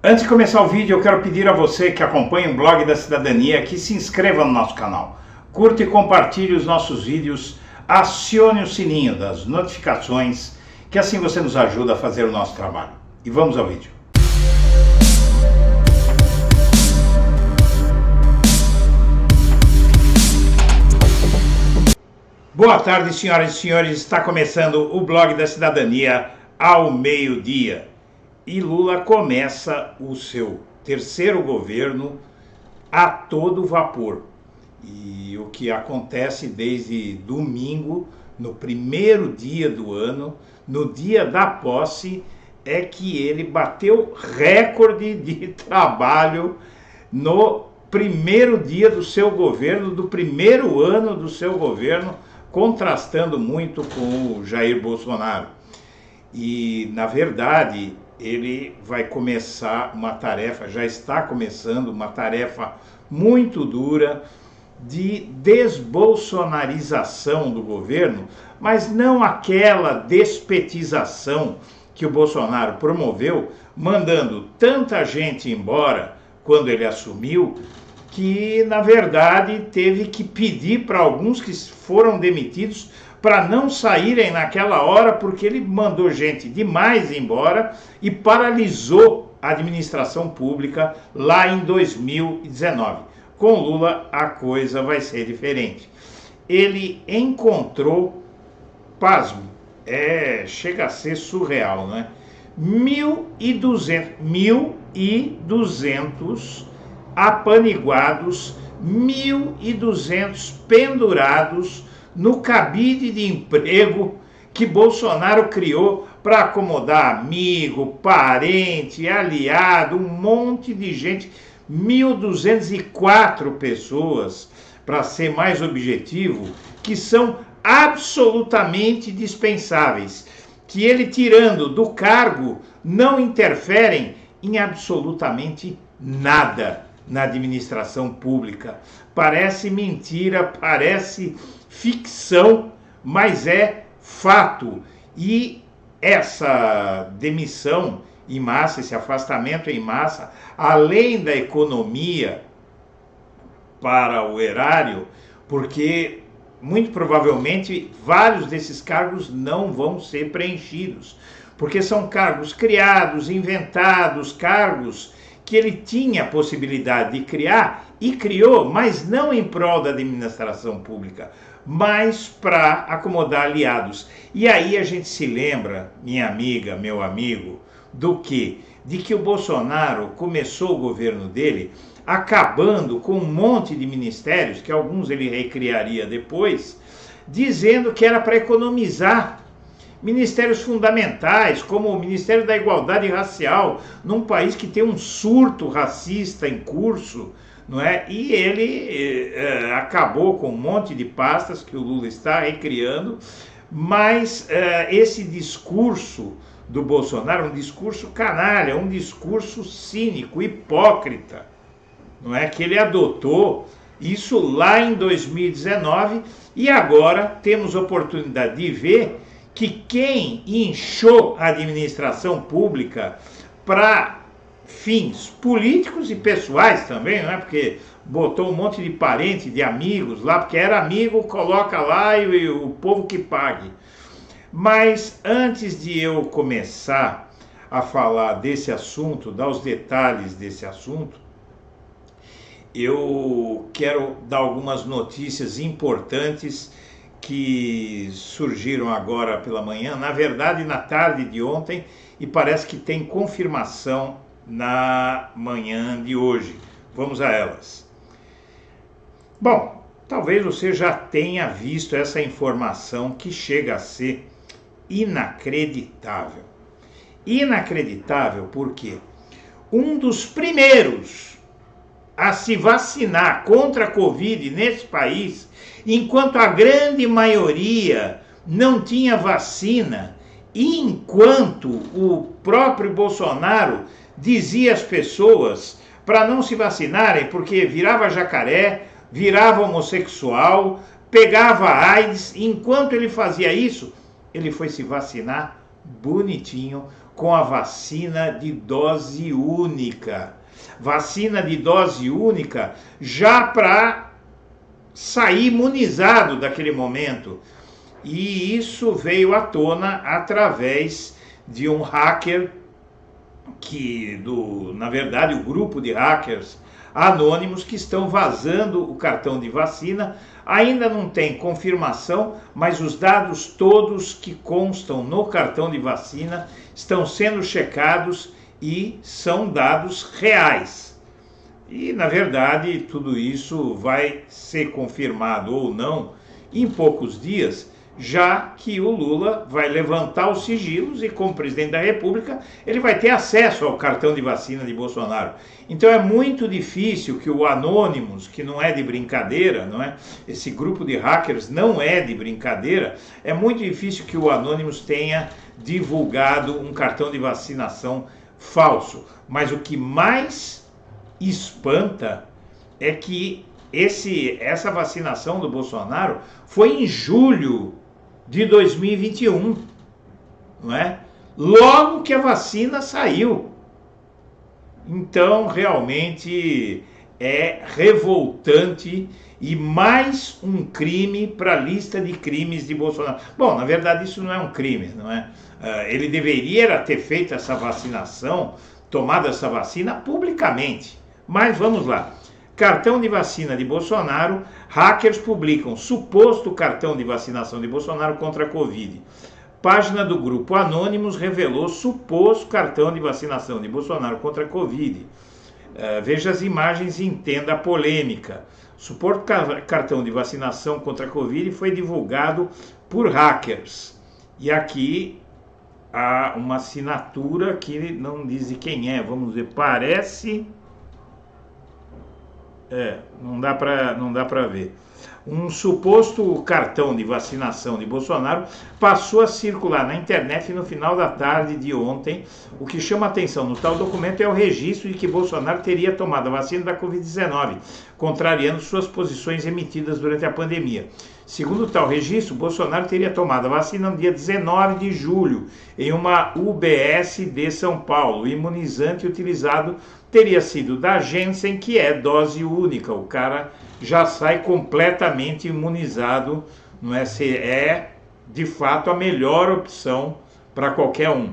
Antes de começar o vídeo, eu quero pedir a você que acompanha o Blog da Cidadania que se inscreva no nosso canal, curta e compartilhe os nossos vídeos, acione o sininho das notificações, que assim você nos ajuda a fazer o nosso trabalho. E vamos ao vídeo. Boa tarde, senhoras e senhores, está começando o Blog da Cidadania ao meio-dia. E Lula começa o seu terceiro governo a todo vapor. E o que acontece desde domingo, no primeiro dia do ano, no dia da posse, é que ele bateu recorde de trabalho no primeiro dia do seu governo, do primeiro ano do seu governo, contrastando muito com o Jair Bolsonaro. E, na verdade, ele vai começar uma tarefa, já está começando uma tarefa muito dura de desbolsonarização do governo, mas não aquela despetização que o Bolsonaro promoveu, mandando tanta gente embora quando ele assumiu, que na verdade teve que pedir para alguns que foram demitidos para não saírem naquela hora, porque ele mandou gente demais embora e paralisou a administração pública lá em 2019. Com Lula a coisa vai ser diferente. Ele encontrou, pasme, chega a ser surreal, né? 1.200 apaniguados, 1.200 pendurados no cabide de emprego que Bolsonaro criou para acomodar amigo, parente, aliado, um monte de gente, 1.204 pessoas, para ser mais objetivo, que são absolutamente dispensáveis, que ele tirando do cargo não interferem em absolutamente nada na administração pública. Parece mentira, parece ficção, mas é fato. E essa demissão em massa, esse afastamento em massa, além da economia para o erário, porque muito provavelmente vários desses cargos não vão ser preenchidos, porque são cargos criados, inventados, cargos que ele tinha a possibilidade de criar e criou, mas não em prol da administração pública, mas para acomodar aliados. E aí a gente se lembra, minha amiga, meu amigo, do quê? De que o Bolsonaro começou o governo dele acabando com um monte de ministérios, que alguns ele recriaria depois, dizendo que era para economizar. Ministérios fundamentais, como o Ministério da Igualdade Racial, num país que tem um surto racista em curso, não é? E ele acabou com um monte de pastas que o Lula está recriando, mas esse discurso do Bolsonaro, um discurso canalha, um discurso cínico, hipócrita, não é? Que ele adotou isso lá em 2019 e agora temos oportunidade de ver que quem inchou a administração pública para fins políticos e pessoais também, não é? Porque botou um monte de parente, de amigos lá, porque era amigo, coloca lá e o povo que pague. Mas antes de eu começar a falar desse assunto, dar os detalhes desse assunto, eu quero dar algumas notícias importantes que surgiram agora pela manhã, na verdade na tarde de ontem, e parece que tem confirmação na manhã de hoje. Vamos a elas. Bom, talvez você já tenha visto essa informação que chega a ser inacreditável. Inacreditável porque um dos primeiros a se vacinar contra a Covid nesse país, enquanto a grande maioria não tinha vacina, e enquanto o próprio Bolsonaro dizia às pessoas para não se vacinarem porque virava jacaré, virava homossexual, pegava AIDS, enquanto ele fazia isso, ele foi se vacinar bonitinho, com a vacina de dose única. Vacina de dose única já para sair imunizado daquele momento. E isso veio à tona através de um hacker na verdade, o grupo de hackers anônimos que estão vazando o cartão de vacina. Ainda não tem confirmação, mas os dados todos que constam no cartão de vacina estão sendo checados e são dados reais. E, na verdade, tudo isso vai ser confirmado ou não em poucos dias, já que o Lula vai levantar os sigilos e, como presidente da República, ele vai ter acesso ao cartão de vacina de Bolsonaro. Então é muito difícil que o Anonymous, que não é de brincadeira, não é? Esse grupo de hackers não é de brincadeira, é muito difícil que o Anonymous tenha divulgado um cartão de vacinação falso. Mas o que mais espanta é que essa vacinação do Bolsonaro foi em julho de 2021, não é? Logo que a vacina saiu. Então, realmente é revoltante e mais um crime para a lista de crimes de Bolsonaro. Bom, na verdade isso não é um crime, não é? Ele deveria ter feito essa vacinação, tomado essa vacina publicamente. Mas vamos lá. Cartão de vacina de Bolsonaro, hackers publicam suposto cartão de vacinação de Bolsonaro contra a Covid. Página do grupo Anonymous revelou suposto cartão de vacinação de Bolsonaro contra a Covid. Veja as imagens e entenda a polêmica. Suposto cartão de vacinação contra a Covid foi divulgado por hackers. E aqui há uma assinatura que não diz de quem é. Vamos ver, parece... não dá para ver. Um suposto cartão de vacinação de Bolsonaro passou a circular na internet no final da tarde de ontem. O que chama atenção no tal documento é o registro de que Bolsonaro teria tomado a vacina da Covid-19, contrariando suas posições emitidas durante a pandemia. Segundo tal registro, Bolsonaro teria tomado a vacina no dia 19 de julho, em uma UBS de São Paulo. O imunizante utilizado teria sido da Janssen, que é dose única. O cara já sai completamente imunizado, não é? É de fato a melhor opção para qualquer um.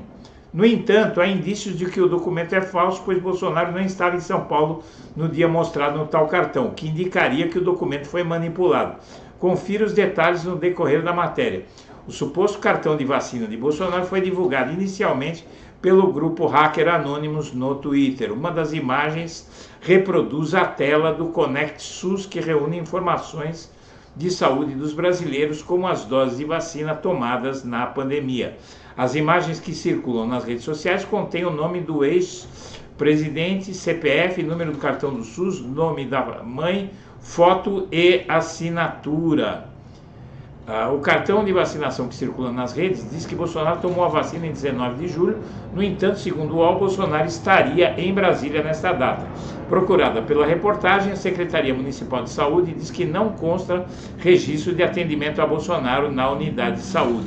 No entanto, há indícios de que o documento é falso, pois Bolsonaro não estava em São Paulo no dia mostrado no tal cartão, que indicaria que o documento foi manipulado. Confira os detalhes no decorrer da matéria. O suposto cartão de vacina de Bolsonaro foi divulgado inicialmente pelo grupo Hacker Anonymous no Twitter. Uma das imagens reproduz a tela do Conect SUS, que reúne informações de saúde dos brasileiros, como as doses de vacina tomadas na pandemia. As imagens que circulam nas redes sociais contêm o nome do ex-presidente, CPF, número do cartão do SUS, nome da mãe, foto e assinatura. O cartão de vacinação que circula nas redes diz que Bolsonaro tomou a vacina em 19 de julho. No entanto, segundo o UOL, Bolsonaro estaria em Brasília nesta data. Procurada pela reportagem, a Secretaria Municipal de Saúde diz que não consta registro de atendimento a Bolsonaro na unidade de saúde.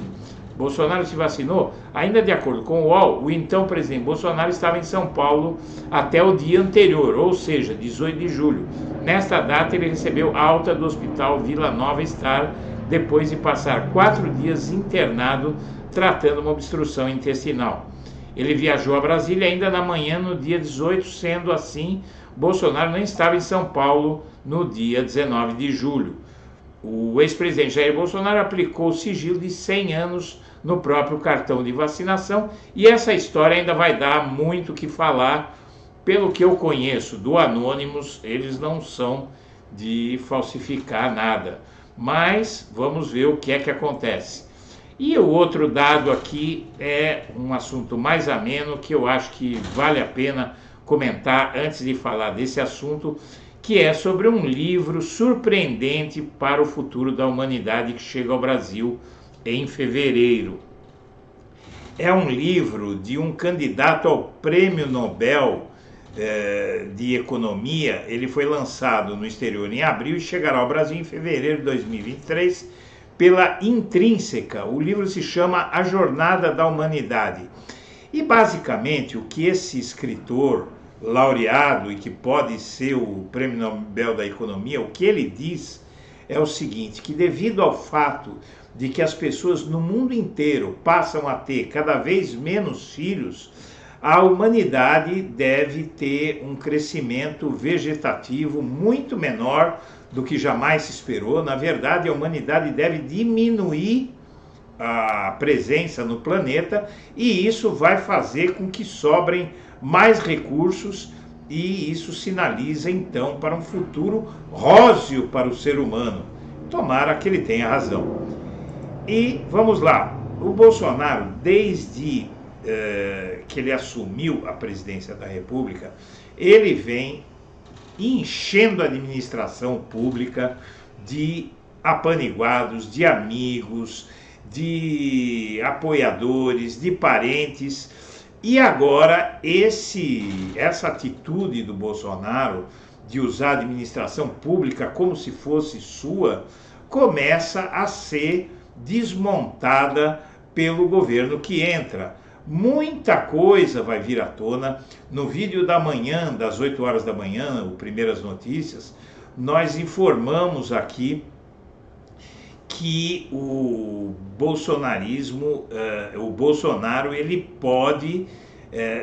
Bolsonaro se vacinou? Ainda de acordo com o UOL, o então presidente Bolsonaro estava em São Paulo até o dia anterior, ou seja, 18 de julho. Nesta data, ele recebeu alta do Hospital Vila Nova Star, depois de passar 4 dias internado tratando uma obstrução intestinal. Ele viajou a Brasília ainda na manhã no dia 18, sendo assim, Bolsonaro não estava em São Paulo no dia 19 de julho. O ex-presidente Jair Bolsonaro aplicou o sigilo de 100 anos no próprio cartão de vacinação, e essa história ainda vai dar muito o que falar. Pelo que eu conheço do Anonymous, eles não são de falsificar nada. Mas vamos ver o que é que acontece. E o outro dado aqui é um assunto mais ameno, que eu acho que vale a pena comentar antes de falar desse assunto, que é sobre um livro surpreendente para o futuro da humanidade que chega ao Brasil em fevereiro. É um livro de um candidato ao Prêmio Nobel de Economia. Ele foi lançado no exterior em abril e chegará ao Brasil em fevereiro de 2023 pela Intrínseca. O livro se chama A Jornada da Humanidade. E basicamente o que esse escritor laureado e que pode ser o Prêmio Nobel da Economia, o que ele diz é o seguinte, que devido ao fato de que as pessoas no mundo inteiro passam a ter cada vez menos filhos, a humanidade deve ter um crescimento vegetativo muito menor do que jamais se esperou. Na verdade, a humanidade deve diminuir a presença no planeta e isso vai fazer com que sobrem mais recursos e isso sinaliza então para um futuro róseo para o ser humano. Tomara que ele tenha razão. E vamos lá, o Bolsonaro, desde que ele assumiu a presidência da República, ele vem enchendo a administração pública de apaniguados, de amigos, de apoiadores, de parentes. E agora essa atitude do Bolsonaro de usar a administração pública como se fosse sua, começa a ser desmontada pelo governo que entra. Muita coisa vai vir à tona. No vídeo da manhã, das 8 horas da manhã, o Primeiras Notícias, nós informamos aqui que o bolsonarismo, o Bolsonaro, ele pode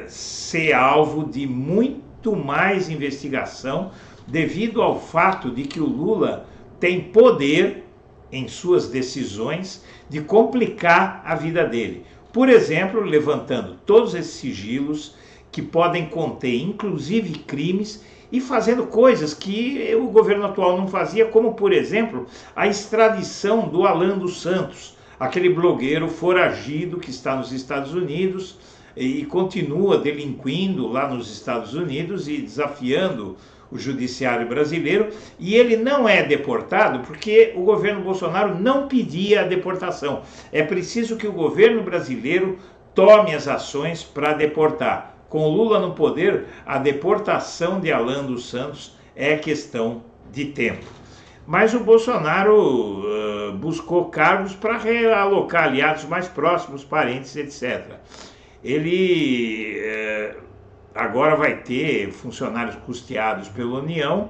ser alvo de muito mais investigação devido ao fato de que o Lula tem poder em suas decisões de complicar a vida dele. Por exemplo, levantando todos esses sigilos que podem conter inclusive crimes e fazendo coisas que o governo atual não fazia, como, por exemplo, a extradição do Alan dos Santos, aquele blogueiro foragido que está nos Estados Unidos e continua delinquindo lá nos Estados Unidos e desafiando o judiciário brasileiro, e ele não é deportado porque o governo Bolsonaro não pedia a deportação. É preciso que o governo brasileiro tome as ações para deportar. Com Lula no poder, a deportação de Alan dos Santos é questão de tempo. Mas o Bolsonaro buscou cargos para realocar aliados mais próximos, parentes, etc. Ele agora vai ter funcionários custeados pela União,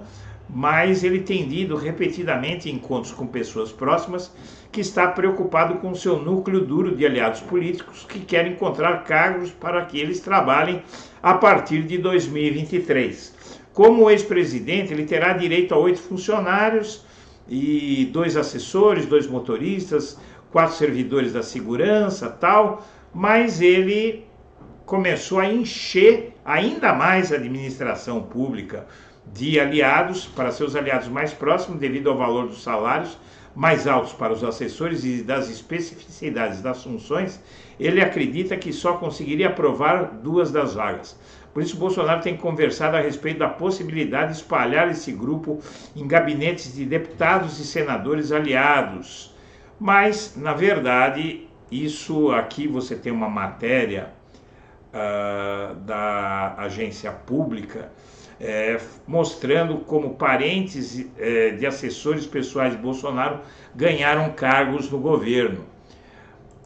mas ele tem ido repetidamente em encontros com pessoas próximas que está preocupado com o seu núcleo duro de aliados políticos que querem encontrar cargos para que eles trabalhem a partir de 2023. Como ex-presidente, ele terá direito a 8 funcionários e 2 assessores, 2 motoristas, 4 servidores da segurança, tal, mas ele começou a encher ainda mais a administração pública de aliados, para seus aliados mais próximos, devido ao valor dos salários mais altos para os assessores e das especificidades das funções. Ele acredita que só conseguiria aprovar 2 das vagas. Por isso, Bolsonaro tem conversado a respeito da possibilidade de espalhar esse grupo em gabinetes de deputados e senadores aliados. Mas, na verdade, isso aqui você tem uma matéria da agência pública mostrando como parentes de assessores pessoais de Bolsonaro ganharam cargos no governo.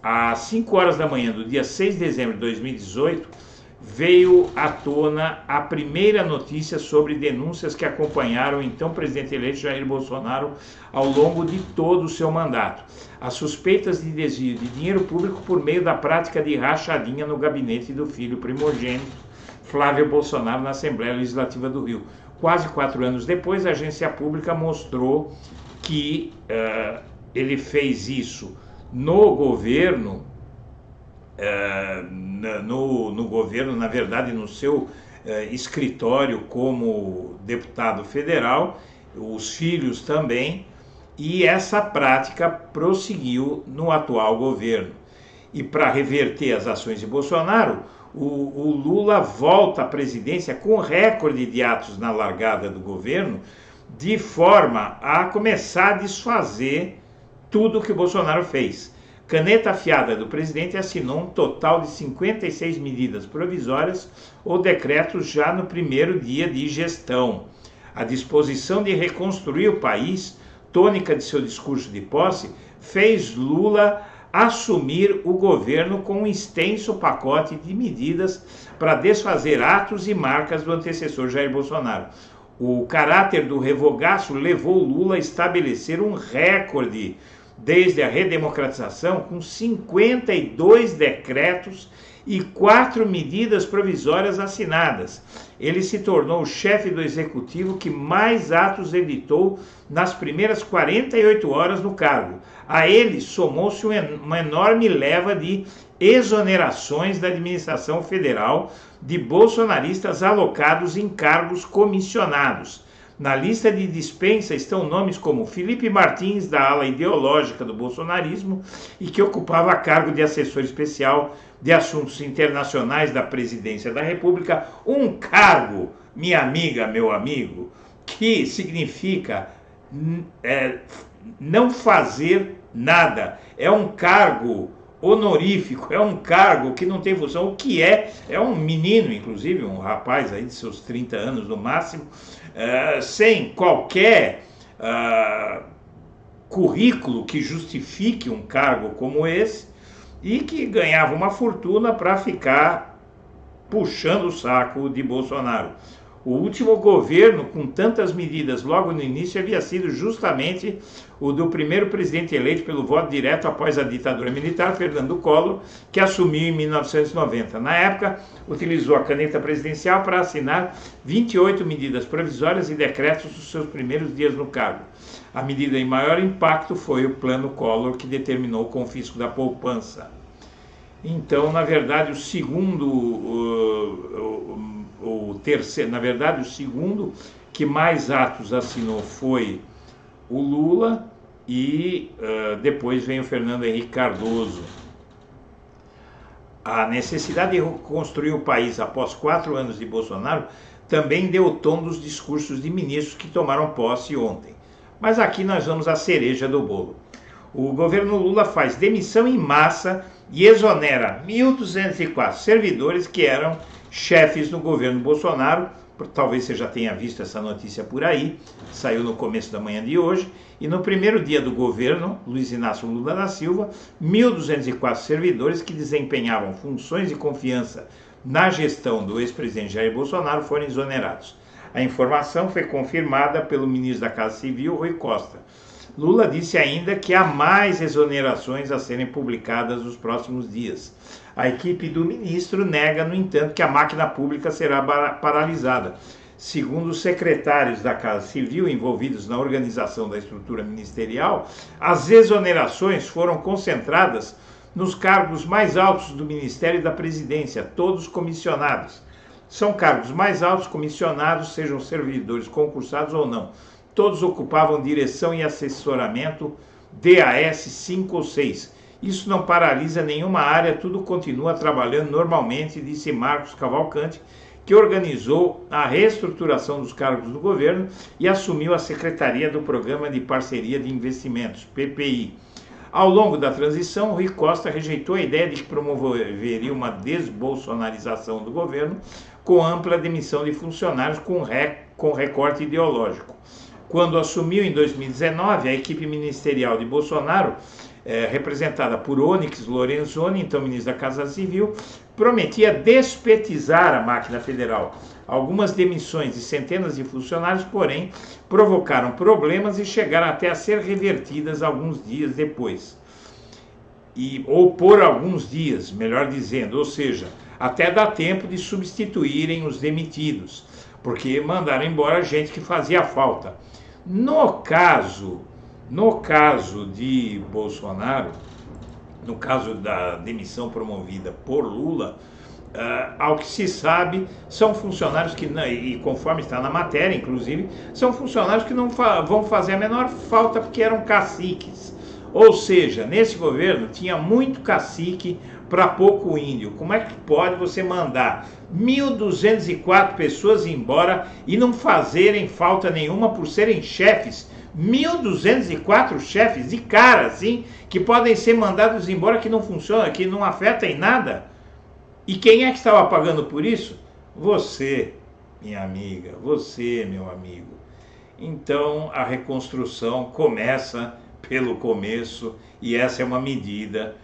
Às 5 horas da manhã do dia 6 de dezembro de 2018, veio à tona a primeira notícia sobre denúncias que acompanharam o então presidente eleito Jair Bolsonaro ao longo de todo o seu mandato. As suspeitas de desvio de dinheiro público por meio da prática de rachadinha no gabinete do filho primogênito, Flávio Bolsonaro, na Assembleia Legislativa do Rio. Quase 4 anos depois, a agência pública mostrou que ele fez isso no governo, na verdade, no seu escritório como deputado federal, os filhos também, e essa prática prosseguiu no atual governo. E para reverter as ações de Bolsonaro, o Lula volta à presidência com recorde de atos na largada do governo, de forma a começar a desfazer tudo o que o Bolsonaro fez. Caneta afiada do presidente assinou um total de 56 medidas provisórias ou decretos já no primeiro dia de gestão. A disposição de reconstruir o país, tônica de seu discurso de posse, fez Lula assumir o governo com um extenso pacote de medidas para desfazer atos e marcas do antecessor Jair Bolsonaro. O caráter do revogaço levou Lula a estabelecer um recorde desde a redemocratização, com 52 decretos e 4 medidas provisórias assinadas. Ele se tornou o chefe do executivo que mais atos editou nas primeiras 48 horas no cargo. A ele somou-se uma enorme leva de exonerações da administração federal de bolsonaristas alocados em cargos comissionados. Na lista de dispensa estão nomes como Felipe Martins, da ala ideológica do bolsonarismo, e que ocupava cargo de assessor especial de assuntos internacionais da presidência da República, um cargo, minha amiga, meu amigo, que significa não fazer nada. É um cargo honorífico, é um cargo que não tem função. O que é um menino, inclusive, um rapaz aí de seus 30 anos no máximo, sem qualquer currículo que justifique um cargo como esse, e que ganhava uma fortuna para ficar puxando o saco de Bolsonaro. O último governo com tantas medidas logo no início havia sido justamente o do primeiro presidente eleito pelo voto direto após a ditadura militar, Fernando Collor, que assumiu em 1990. Na época, utilizou a caneta presidencial para assinar 28 medidas provisórias e decretos nos seus primeiros dias no cargo. A medida de maior impacto foi o Plano Collor, que determinou o confisco da poupança. Então, na verdade, o segundo que mais atos assinou foi o Lula, e depois vem o Fernando Henrique Cardoso. A necessidade de reconstruir o país após 4 anos de Bolsonaro também deu o tom dos discursos de ministros que tomaram posse ontem. Mas aqui nós vamos à cereja do bolo. O governo Lula faz demissão em massa e exonera 1.204 servidores que eram chefes do governo Bolsonaro. Talvez você já tenha visto essa notícia por aí, saiu no começo da manhã de hoje. E no primeiro dia do governo, Luiz Inácio Lula da Silva, 1.204 servidores que desempenhavam funções de confiança na gestão do ex-presidente Jair Bolsonaro foram exonerados. A informação foi confirmada pelo ministro da Casa Civil, Rui Costa. Lula disse ainda que há mais exonerações a serem publicadas nos próximos dias. A equipe do ministro nega, no entanto, que a máquina pública será paralisada. Segundo os secretários da Casa Civil envolvidos na organização da estrutura ministerial, as exonerações foram concentradas nos cargos mais altos do Ministério e da Presidência, todos comissionados. São cargos mais altos comissionados, sejam servidores concursados ou não. Todos ocupavam direção e assessoramento DAS 5 ou 6. Isso não paralisa nenhuma área, tudo continua trabalhando normalmente, disse Marcos Cavalcante, que organizou a reestruturação dos cargos do governo e assumiu a Secretaria do Programa de Parceria de Investimentos, PPI. Ao longo da transição, Rui Costa rejeitou a ideia de que promoveria uma desbolsonarização do governo com ampla demissão de funcionários com recorte ideológico. Quando assumiu em 2019, a equipe ministerial de Bolsonaro, representada por Onyx Lorenzoni, então ministro da Casa Civil, prometia despetizar a máquina federal. Algumas demissões de centenas de funcionários, porém, provocaram problemas e chegaram até a ser revertidas alguns dias depois. Ou por alguns dias, melhor dizendo, ou seja, até dá tempo de substituírem os demitidos, porque mandaram embora gente que fazia falta. No caso de Bolsonaro, no caso da demissão promovida por Lula, ao que se sabe, são funcionários que, e conforme está na matéria, inclusive, são funcionários que não vão fazer a menor falta porque eram caciques. Ou seja, nesse governo tinha muito cacique para pouco índio. Como é que pode você mandar 1.204 pessoas embora e não fazerem falta nenhuma por serem chefes? 1.204 chefes de cara, assim, que podem ser mandados embora, que não funciona, que não afeta em nada. E quem é que estava pagando por isso? Você, minha amiga, você, meu amigo. Então, a reconstrução começa pelo começo, e essa é uma medida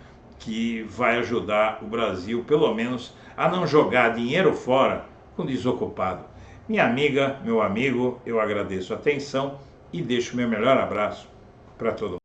que vai ajudar o Brasil, pelo menos, a não jogar dinheiro fora com desocupado. Minha amiga, meu amigo, eu agradeço a atenção e deixo meu melhor abraço para todo mundo.